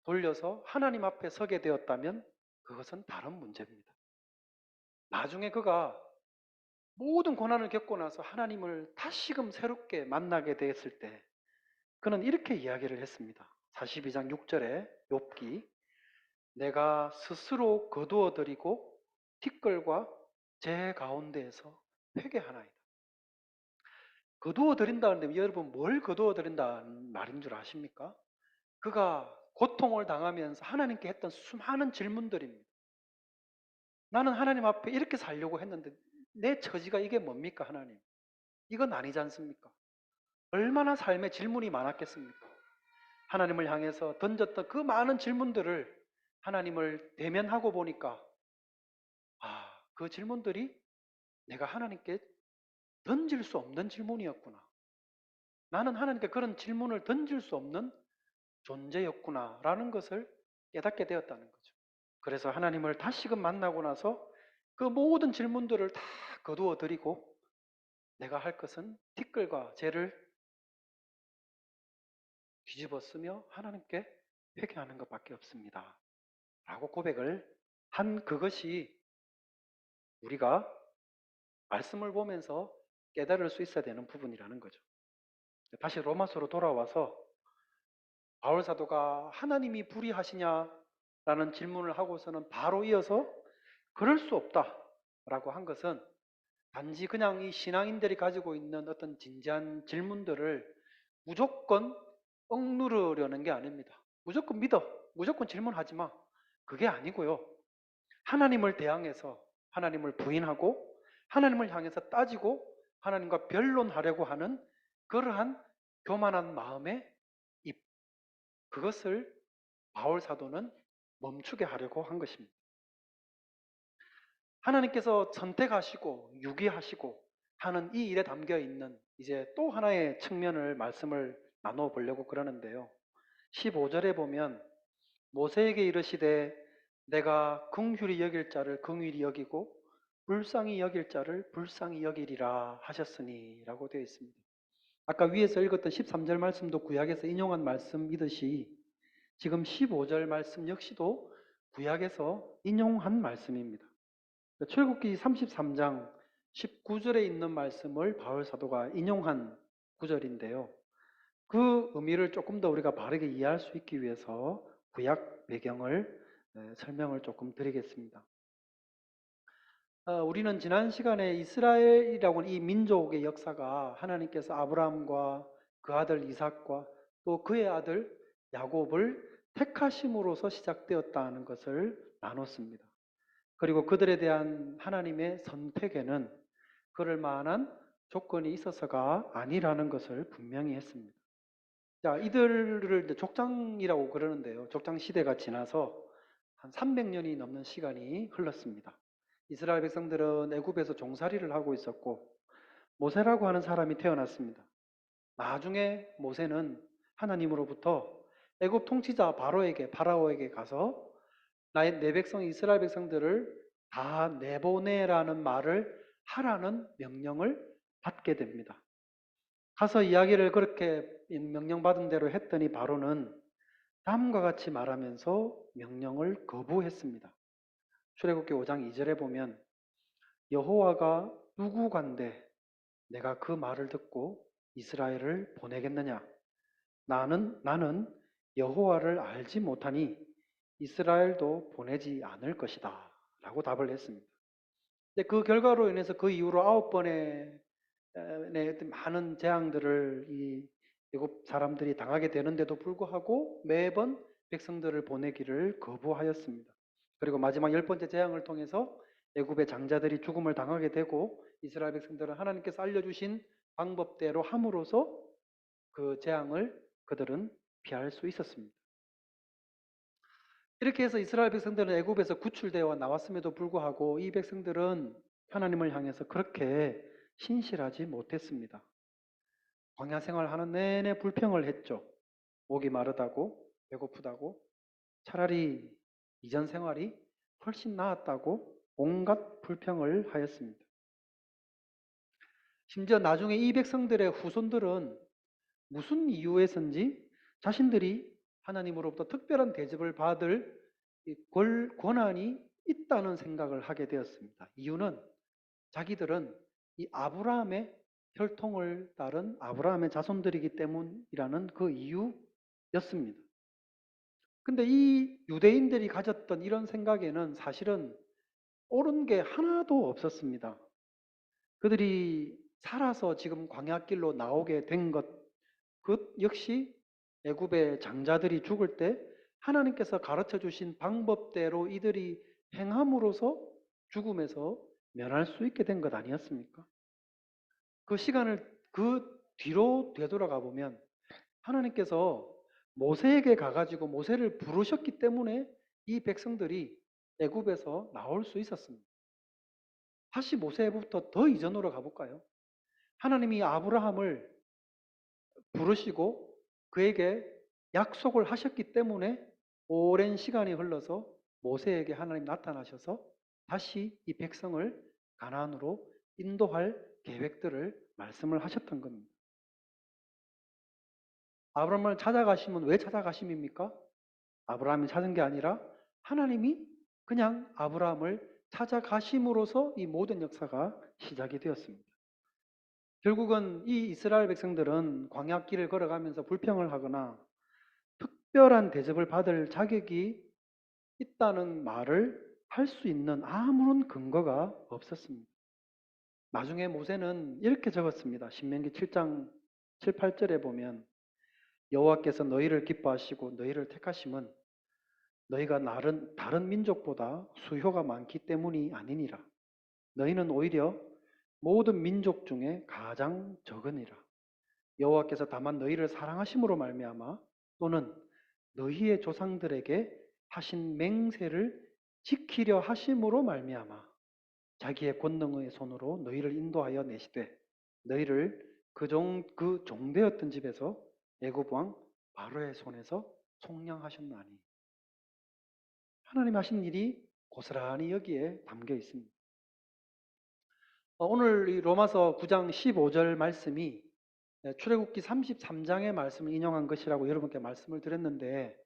돌려서 하나님 앞에 서게 되었다면 그것은 다른 문제입니다. 나중에 그가 모든 고난을 겪고 나서 하나님을 다시금 새롭게 만나게 되었을 때 그는 이렇게 이야기를 했습니다. 42장 6절에 욥기 내가 스스로 거두어 드리고 티끌과 제 가운데에서 회개하나이다. 거두어 드린다는데 여러분 뭘 거두어 드린다는 말인 줄 아십니까? 그가 고통을 당하면서 하나님께 했던 수많은 질문들입니다. 나는 하나님 앞에 이렇게 살려고 했는데 내 처지가 이게 뭡니까 하나님? 이건 아니지 않습니까? 얼마나 삶에 질문이 많았겠습니까? 하나님을 향해서 던졌던 그 많은 질문들을 하나님을 대면하고 보니까 그 질문들이 내가 하나님께 던질 수 없는 질문이었구나. 나는 하나님께 그런 질문을 던질 수 없는 존재였구나라는 것을 깨닫게 되었다는 거죠. 그래서 하나님을 다시금 만나고 나서 그 모든 질문들을 다 거두어 드리고 내가 할 것은 티끌과 재를 뒤집어 쓰며 하나님께 회개하는 것밖에 없습니다. 라고 고백을 한 그것이 우리가 말씀을 보면서 깨달을 수 있어야 되는 부분이라는 거죠. 다시 로마서로 돌아와서 바울 사도가 하나님이 불의하시냐라는 질문을 하고서는 바로 이어서 그럴 수 없다라고 한 것은 단지 그냥 이 신앙인들이 가지고 있는 어떤 진지한 질문들을 무조건 억누르려는 게 아닙니다. 무조건 믿어, 무조건 질문하지 마. 그게 아니고요. 하나님을 대항해서 하나님을 부인하고 하나님을 향해서 따지고 하나님과 변론하려고 하는 그러한 교만한 마음의 입, 그것을 바울 사도는 멈추게 하려고 한 것입니다. 하나님께서 선택하시고 유기하시고 하는 이 일에 담겨 있는 이제 또 하나의 측면을 말씀을 나눠 보려고 그러는데요. 15절에 보면 모세에게 이르시되 내가 긍휼히 여길 자를 긍휼히 여기고 불쌍히 여길 자를 불쌍히 여기리라 하셨으니 라고 되어 있습니다. 아까 위에서 읽었던 13절 말씀도 구약에서 인용한 말씀이듯이 지금 15절 말씀 역시도 구약에서 인용한 말씀입니다. 출애굽기 33장 19절에 있는 말씀을 바울 사도가 인용한 구절인데요. 그 의미를 조금 더 우리가 바르게 이해할 수 있기 위해서 구약 배경을 설명을 조금 드리겠습니다. 우리는 지난 시간에 이스라엘이라고 하는 이 민족의 역사가 하나님께서 아브라함과 그 아들 이삭과 또 그의 아들 야곱을 택하심으로서 시작되었다는 것을 나눴습니다. 그리고 그들에 대한 하나님의 선택에는 그럴 만한 조건이 있어서가 아니라는 것을 분명히 했습니다. 자, 이들을 이제 족장이라고 그러는데요. 족장 시대가 지나서 한 300년이 넘는 시간이 흘렀습니다. 이스라엘 백성들은 애굽에서 종살이를 하고 있었고 모세라고 하는 사람이 태어났습니다. 나중에 모세는 하나님으로부터 애굽 통치자 파라오에게 가서 내 백성 이스라엘 백성들을 다 내보내라는 말을 하라는 명령을 받게 됩니다. 가서 이야기를 그렇게 명령받은 대로 했더니 바로는 다음과 같이 말하면서 명령을 거부했습니다. 출애굽기 5장 2절에 보면 여호와가 누구간데 내가 그 말을 듣고 이스라엘을 보내겠느냐? 나는 여호와를 알지 못하니 이스라엘도 보내지 않을 것이다. 라고 답을 했습니다. 근데 그 결과로 인해서 그 이후로 9번의 많은 재앙들을 이 애굽 사람들이 당하게 되는데도 불구하고 매번 백성들을 보내기를 거부하였습니다. 그리고 마지막 10번째 재앙을 통해서 애굽의 장자들이 죽음을 당하게 되고 이스라엘 백성들은 하나님께서 알려주신 방법대로 함으로써 그 재앙을 그들은 피할 수 있었습니다. 이렇게 해서 이스라엘 백성들은 애굽에서 구출되어 나왔음에도 불구하고 이 백성들은 하나님을 향해서 그렇게 신실하지 못했습니다. 광야 생활하는 내내 불평을 했죠. 목이 마르다고, 배고프다고, 차라리 이전 생활이 훨씬 나았다고 온갖 불평을 하였습니다. 심지어 나중에 이 백성들의 후손들은 무슨 이유에선지 자신들이 하나님으로부터 특별한 대접을 받을 권한이 있다는 생각을 하게 되었습니다. 이유는 자기들은 이 아브라함의 혈통을 따른 아브라함의 자손들이기 때문이라는 그 이유였습니다. 근데 이 유대인들이 가졌던 이런 생각에는 사실은 옳은 게 하나도 없었습니다. 그들이 살아서 지금 광야길로 나오게 된 것, 그 역시 애굽의 장자들이 죽을 때 하나님께서 가르쳐 주신 방법대로 이들이 행함으로써 죽음에서 면할 수 있게 된 것 아니었습니까? 그 시간을 그 뒤로 되돌아가 보면 하나님께서 모세에게 가가지고 모세를 부르셨기 때문에 이 백성들이 애굽에서 나올 수 있었습니다. 다시 모세부터 더 이전으로 가볼까요? 하나님이 아브라함을 부르시고 그에게 약속을 하셨기 때문에 오랜 시간이 흘러서 모세에게 하나님 나타나셔서 다시 이 백성을 가나안으로 인도할 계획들을 말씀을 하셨던 겁니다. 아브라함을 찾아가시면 왜 찾아가심입니까? 아브라함이 찾은 게 아니라 하나님이 그냥 아브라함을 찾아가심으로써 이 모든 역사가 시작이 되었습니다. 결국은 이 이스라엘 백성들은 광야길을 걸어가면서 불평을 하거나 특별한 대접을 받을 자격이 있다는 말을 할 수 있는 아무런 근거가 없었습니다. 나중에 모세는 이렇게 적었습니다. 신명기 7장 7, 8절에 보면 여호와께서 너희를 기뻐하시고 너희를 택하심은 너희가 다른 민족보다 수효가 많기 때문이 아니니라. 너희는 오히려 모든 민족 중에 가장 적으니라. 여호와께서 다만 너희를 사랑하심으로 말미암아 또는 너희의 조상들에게 하신 맹세를 지키려 하심으로 말미암아 자기의 권능의 손으로 너희를 인도하여 내시되 너희를 그 종되었던 집에서 애굽 왕 바로의 손에서 속량하셨나니. 하나님 하신 일이 고스란히 여기에 담겨 있습니다. 오늘 이 로마서 9장 15절 말씀이 출애굽기 33장의 말씀을 인용한 것이라고 여러분께 말씀을 드렸는데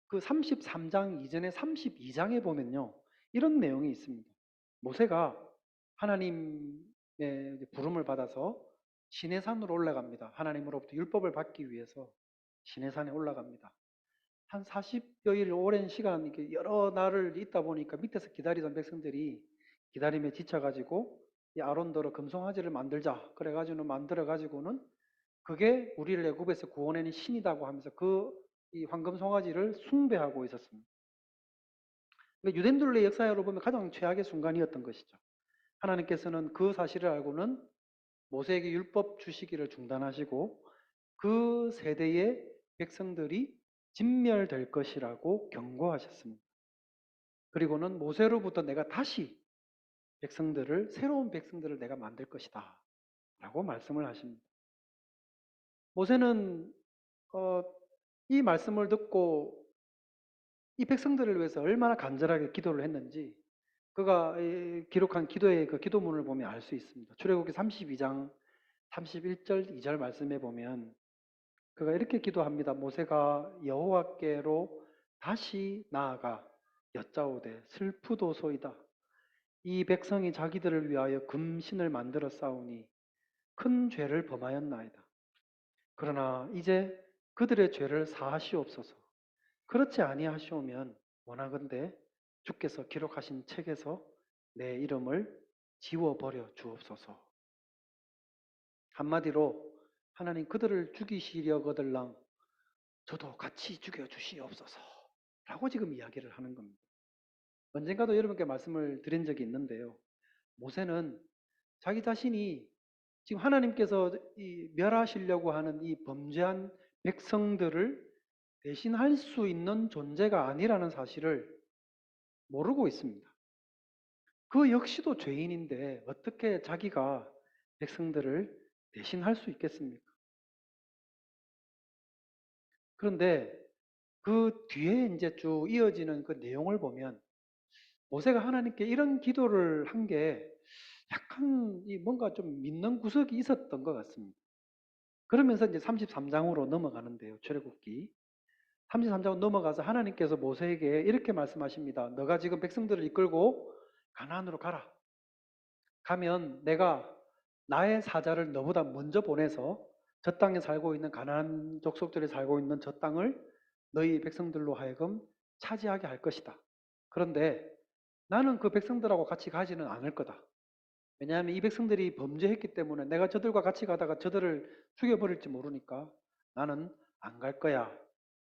그 33장 이전에 32장에 보면요. 이런 내용이 있습니다. 모세가 하나님의 부름을 받아서 시내산으로 올라갑니다. 하나님으로부터 율법을 받기 위해서 시내산에 올라갑니다. 한 40여일 오랜 시간 이렇게 여러 날을 있다 보니까 밑에서 기다리던 백성들이 기다림에 지쳐가지고 이 아론더러 금송아지를 만들자 그래가지고는 만들어가지고는 그게 우리를 애굽에서 구원해낸 신이라고 하면서 이 황금송아지를 숭배하고 있었습니다. 그러니까 유대인들의 역사로 보면 가장 최악의 순간이었던 것이죠. 하나님께서는 그 사실을 알고는 모세에게 율법 주시기를 중단하시고 그 세대의 백성들이 진멸될 것이라고 경고하셨습니다. 그리고는 모세로부터 내가 다시 새로운 백성들을 내가 만들 것이다 라고 말씀을 하십니다. 모세는 이 말씀을 듣고 이 백성들을 위해서 얼마나 간절하게 기도를 했는지 그가 기록한 기도의 그 기도문을 보면 알 수 있습니다. 출애굽기 32장 31절 2절 말씀에 보면 그가 이렇게 기도합니다. 모세가 여호와께로 다시 나아가 여짜오되 슬프도소이다. 이 백성이 자기들을 위하여 금신을 만들어 싸우니 큰 죄를 범하였나이다. 그러나 이제 그들의 죄를 사하시옵소서. 그렇지 아니하시오면 원하건대 주께서 기록하신 책에서 내 이름을 지워버려 주옵소서. 한마디로 하나님 그들을 죽이시려거들랑 저도 같이 죽여주시옵소서 라고 지금 이야기를 하는 겁니다. 언젠가도 여러분께 말씀을 드린 적이 있는데요. 모세는 자기 자신이 지금 하나님께서 멸하시려고 하는 이 범죄한 백성들을 대신할 수 있는 존재가 아니라는 사실을 모르고 있습니다. 그 역시도 죄인인데 어떻게 자기가 백성들을 대신할 수 있겠습니까? 그런데 그 뒤에 이제 쭉 이어지는 그 내용을 보면 모세가 하나님께 이런 기도를 한 게 약간 뭔가 좀 믿는 구석이 있었던 것 같습니다. 그러면서 이제 33장으로 넘어가는데요. 출애굽기 33장으로 넘어가서 하나님께서 모세에게 이렇게 말씀하십니다. 너가 지금 백성들을 이끌고 가나안으로 가라. 가면 내가 나의 사자를 너보다 먼저 보내서 저 땅에 살고 있는 가나안 족속들이 살고 있는 저 땅을 너희 백성들로 하여금 차지하게 할 것이다. 그런데 나는 그 백성들하고 같이 가지는 않을 거다. 왜냐하면 이 백성들이 범죄했기 때문에 내가 저들과 같이 가다가 저들을 죽여버릴지 모르니까 나는 안 갈 거야.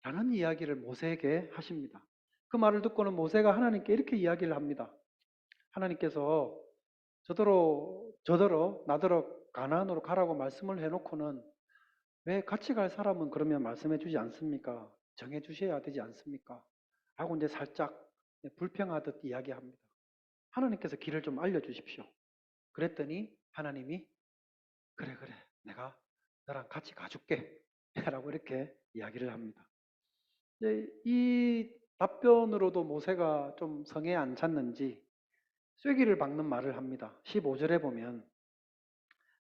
라는 이야기를 모세에게 하십니다. 그 말을 듣고는 모세가 하나님께 이렇게 이야기를 합니다. 하나님께서 저더러 나더러 가나안으로 가라고 말씀을 해놓고는 왜 같이 갈 사람은 그러면 말씀해 주지 않습니까? 정해 주셔야 되지 않습니까? 하고 이제 살짝 불평하듯 이야기합니다. 하나님께서 길을 좀 알려주십시오. 그랬더니 하나님이 그래 내가 너랑 같이 가줄게 라고 이렇게 이야기를 합니다. 이 답변으로도 모세가 좀 성에 안 찼는지 쐐기를 박는 말을 합니다. 15절에 보면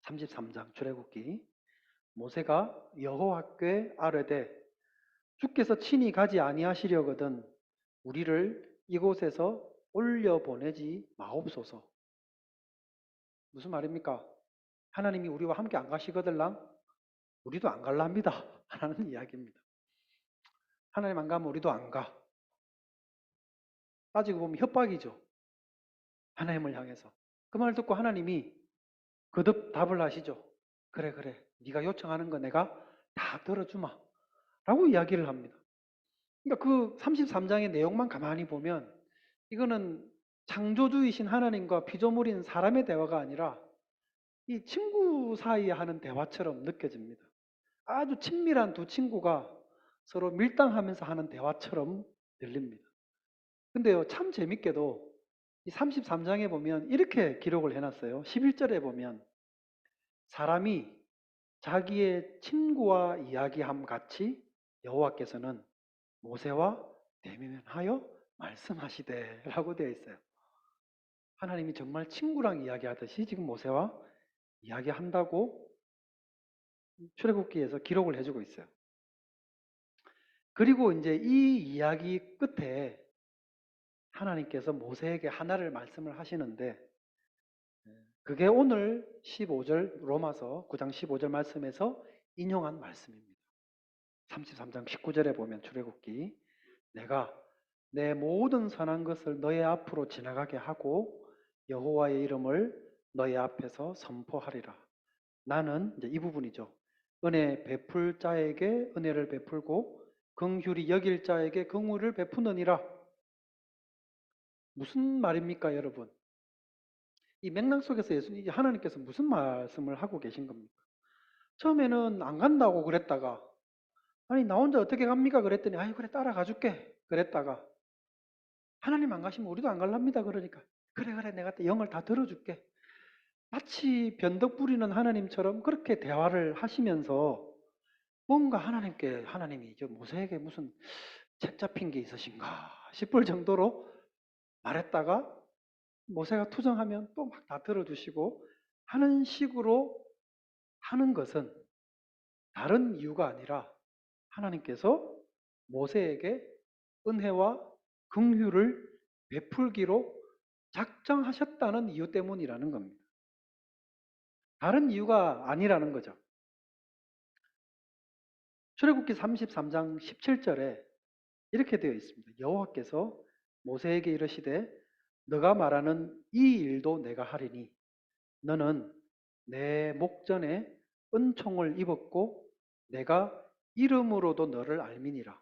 33장 출애굽기 모세가 여호와께 아뢰되 주께서 친히 가지 아니하시려거든 우리를 이곳에서 올려보내지 마옵소서. 무슨 말입니까? 하나님이 우리와 함께 안 가시거들랑 우리도 안 갈랍니다 라는 이야기입니다. 하나님 안 가면 우리도 안 가. 따지고 보면 협박이죠. 하나님을 향해서. 그 말 듣고 하나님이 거듭 답을 하시죠. 그래 네가 요청하는 거 내가 다 들어주마 라고 이야기를 합니다. 그러니까 그 33장의 내용만 가만히 보면 이거는 창조주이신 하나님과 피조물인 사람의 대화가 아니라 이 친구 사이에 하는 대화처럼 느껴집니다. 아주 친밀한 두 친구가 서로 밀당하면서 하는 대화처럼 들립니다. 근데요, 참 재밌게도 이 33장에 보면 이렇게 기록을 해놨어요. 11절에 보면 사람이 자기의 친구와 이야기함 같이 여호와께서는 모세와 대면하여 말씀하시되 라고 되어 있어요. 하나님이 정말 친구랑 이야기하듯이 지금 모세와 이야기한다고 출애굽기에서 기록을 해주고 있어요. 그리고 이제 이 이야기 끝에 하나님께서 모세에게 하나를 말씀을 하시는데 그게 오늘 15절 로마서 9장 15절 말씀에서 인용한 말씀입니다. 33장 19절에 보면 출애굽기 내가 내 모든 선한 것을 너의 앞으로 지나가게 하고 여호와의 이름을 너의 앞에서 선포하리라. 나는 이제 이 부분이죠. 은혜 베풀 자에게 은혜를 베풀고 긍휼히 여길 자에게 긍휼을 베푸느니라. 무슨 말입니까, 여러분? 이 맥락 속에서 하나님께서 무슨 말씀을 하고 계신 겁니까? 처음에는 안 간다고 그랬다가 아니 나 혼자 어떻게 갑니까? 그랬더니 아이 그래 따라가 줄게 그랬다가 하나님 안 가시면 우리도 안 갈랍니다. 그러니까 그래 내가 영을 다 들어줄게. 마치 변덕 부리는 하나님처럼 그렇게 대화를 하시면서 뭔가 하나님이 저 모세에게 무슨 책 잡힌 게 있으신가 싶을 정도로 말했다가 모세가 투정하면 또 막 다 들어주시고 하는 식으로 하는 것은 다른 이유가 아니라 하나님께서 모세에게 은혜와 긍휼을 베풀기로 작정하셨다는 이유 때문이라는 겁니다. 다른 이유가 아니라는 거죠. 출애굽기 33장 17절에 이렇게 되어 있습니다. 여호와께서 모세에게 이르시되 너가 말하는 이 일도 내가 하리니 너는 내 목전에 은총을 입었고 내가 이름으로도 너를 알미니라.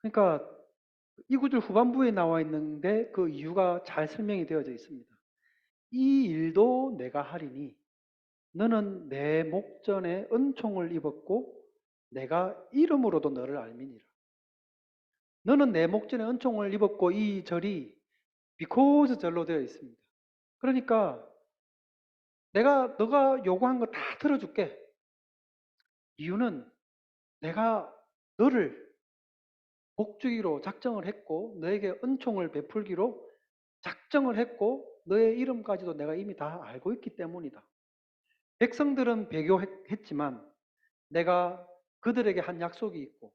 그러니까 이 구절 후반부에 나와 있는데 그 이유가 잘 설명이 되어져 있습니다. 이 일도 내가 하리니 너는 내 목전에 은총을 입었고 내가 이름으로도 너를 알미니라. 너는 내 목전에 은총을 입었고 이 절이 because 절로 되어 있습니다. 그러니까 너가 요구한 거 다 들어줄게. 이유는 내가 너를 목주기로 작정을 했고 너에게 은총을 베풀기로 작정을 했고 너의 이름까지도 내가 이미 다 알고 있기 때문이다. 백성들은 배교했지만 내가 그들에게 한 약속이 있고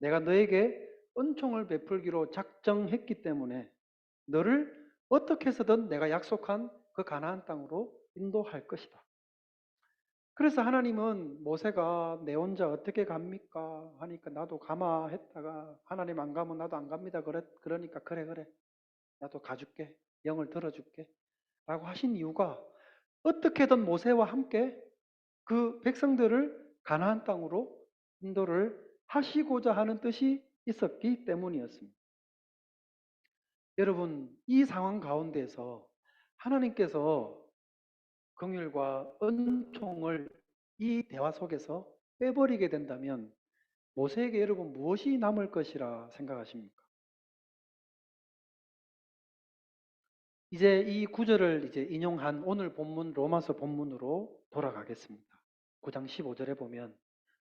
내가 너에게 은총을 베풀기로 작정했기 때문에 너를 어떻게 해서든 내가 약속한 그 가나안 땅으로 인도할 것이다. 그래서 하나님은 모세가 내 혼자 어떻게 갑니까? 하니까 나도 가마 했다가 하나님 안 가면 나도 안 갑니다. 그러니까 그래. 나도 가줄게. 영을 들어줄게. 라고 하신 이유가 어떻게든 모세와 함께 그 백성들을 가나안 땅으로 인도를 하시고자 하는 뜻이 있었기 때문이었습니다. 여러분, 이 상황 가운데서 하나님께서 긍휼과 은총을 이 대화 속에서 빼버리게 된다면 모세에게 여러분 무엇이 남을 것이라 생각하십니까? 이제 이 구절을 이제 인용한 오늘 본문 로마서 본문으로 돌아가겠습니다. 9장 15절에 보면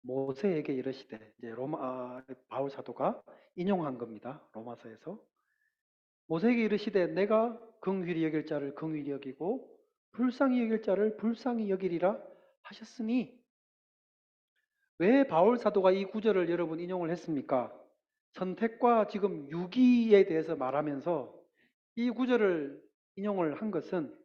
모세에게 이르시되 이제 바울 사도가 인용한 겁니다. 로마서에서 모세에게 이르시되 내가 긍휼히 여길 자를 긍휼히 여기고 불쌍히 여길 자를 불쌍히 여기리라 하셨으니 왜 바울 사도가 이 구절을 여러분 인용을 했습니까? 선택과 지금 유기에 대해서 말하면서 이 구절을 인용을 한 것은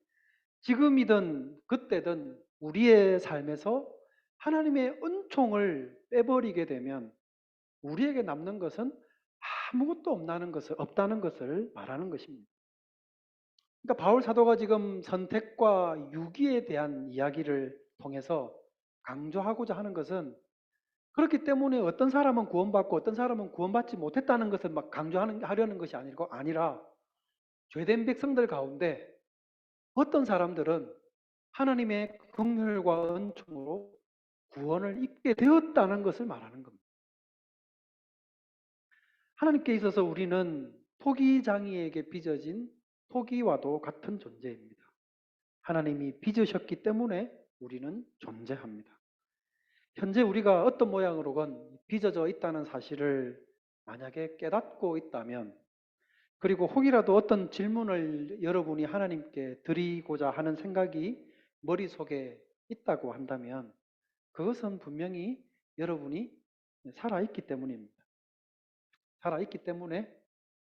지금이든 그때든 우리의 삶에서 하나님의 은총을 빼버리게 되면 우리에게 남는 것은 아무것도 없다는 것을 말하는 것입니다. 그러니까 바울 사도가 지금 선택과 유기에 대한 이야기를 통해서 강조하고자 하는 것은 그렇기 때문에 어떤 사람은 구원받고 어떤 사람은 구원받지 못했다는 것을 막 강조하려는 것이 아니라 죄된 백성들 가운데 어떤 사람들은 하나님의 긍휼과 은총으로 구원을 입게 되었다는 것을 말하는 겁니다. 하나님께 있어서 우리는 토기장이에게 빚어진 토기와도 같은 존재입니다. 하나님이 빚으셨기 때문에 우리는 존재합니다. 현재 우리가 어떤 모양으로건 빚어져 있다는 사실을 만약에 깨닫고 있다면 그리고 혹이라도 어떤 질문을 여러분이 하나님께 드리고자 하는 생각이 머릿속에 있다고 한다면 그것은 분명히 여러분이 살아있기 때문입니다. 살아있기 때문에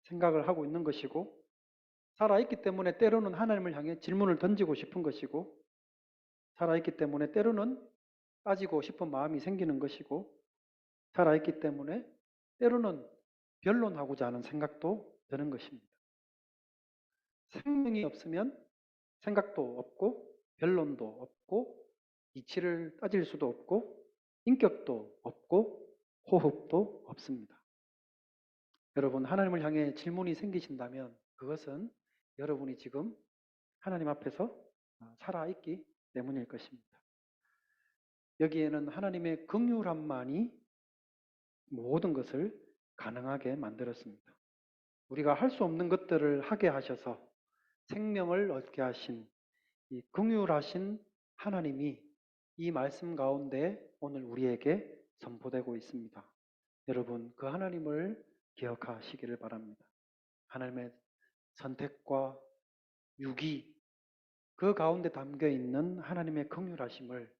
생각을 하고 있는 것이고 살아있기 때문에 때로는 하나님을 향해 질문을 던지고 싶은 것이고 살아있기 때문에 때로는 따지고 싶은 마음이 생기는 것이고 살아있기 때문에 때로는 변론하고자 하는 생각도 드는 것입니다. 생명이 없으면 생각도 없고 변론도 없고 이치를 따질 수도 없고 인격도 없고 호흡도 없습니다. 여러분 하나님을 향해 질문이 생기신다면 그것은 여러분이 지금 하나님 앞에서 살아있기 때문일 것입니다. 여기에는 하나님의 긍휼함만이 모든 것을 가능하게 만들었습니다. 우리가 할 수 없는 것들을 하게 하셔서 생명을 얻게 하신 이 긍휼하신 하나님이 이 말씀 가운데 오늘 우리에게 선포되고 있습니다. 여러분 그 하나님을 기억하시기를 바랍니다. 하나님의 선택과 유기 그 가운데 담겨 있는 하나님의 긍휼하심을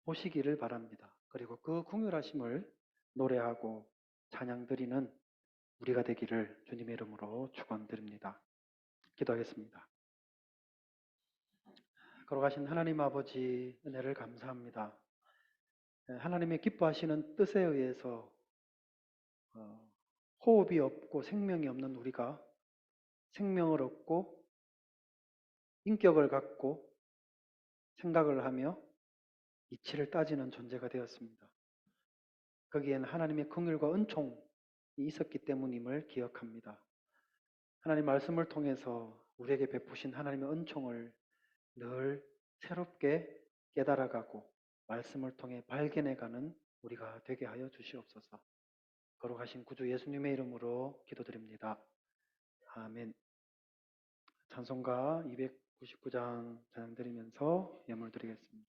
보시기를 바랍니다. 그리고 그 긍휼하심을 노래하고 찬양드리는 우리가 되기를 주님의 이름으로 축원드립니다. 기도하겠습니다. 걸어가신 하나님 아버지 은혜를 감사합니다. 하나님의 기뻐하시는 뜻에 의해서 호흡이 없고 생명이 없는 우리가 생명을 얻고 인격을 갖고 생각을 하며 이치를 따지는 존재가 되었습니다. 거기에는 하나님의 긍휼과 은총이 있었기 때문임을 기억합니다. 하나님 말씀을 통해서 우리에게 베푸신 하나님의 은총을 늘 새롭게 깨달아가고 말씀을 통해 발견해가는 우리가 되게 하여 주시옵소서. 거룩하신 구주 예수님의 이름으로 기도드립니다. 아멘. 찬송가 299장 찬양드리면서 예물 드리겠습니다.